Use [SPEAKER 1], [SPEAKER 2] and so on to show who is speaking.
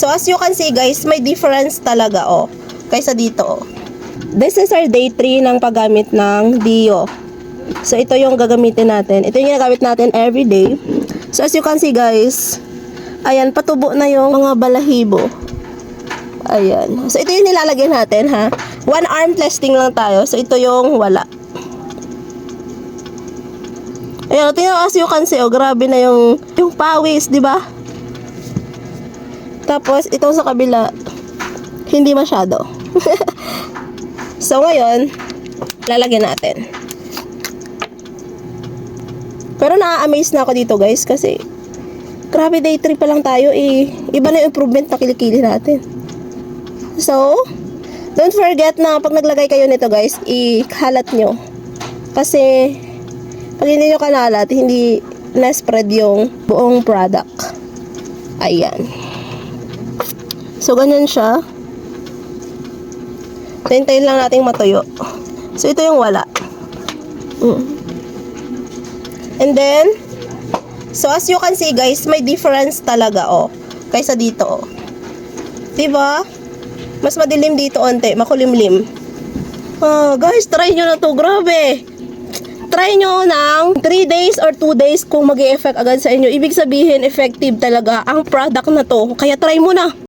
[SPEAKER 1] So as you can see guys, may difference talaga kaysa dito This is our day 3 ng paggamit ng Dio. So ito yung gagamitin natin. Ito yung ginagamit natin every day. So as you can see guys, ayan, patubo na yung mga balahibo. Ayan. So ito yung nilalagyan natin ha. 1 arm testing lang tayo. So ito yung wala. Ayan, ito yung as you can see, grabe na yung pawis, di ba? Tapos, itong sa kabila, hindi masyado. So, ngayon, lalagyan natin. Pero na-amaze na ako dito, guys, kasi grabe, day 3 pa lang tayo, iba na yung improvement na kilikili natin. So, don't forget na pag naglagay kayo nito, guys, ikalat nyo. Kasi, pag hindi nyo kanalat, hindi na-spread yung buong product. Ayan. So, ganyan siya. Hintayin lang nating matuyo. So, ito yung wala. And then, so as you can see guys, may difference talaga kaysa dito diba? Mas madilim dito onte, makulimlim. Guys, try nyo na to, grabe. Try nyo ng 3 days or 2 days kung mag-e-effect agad sa inyo. Ibig sabihin, effective talaga ang product na to. Kaya try mo na.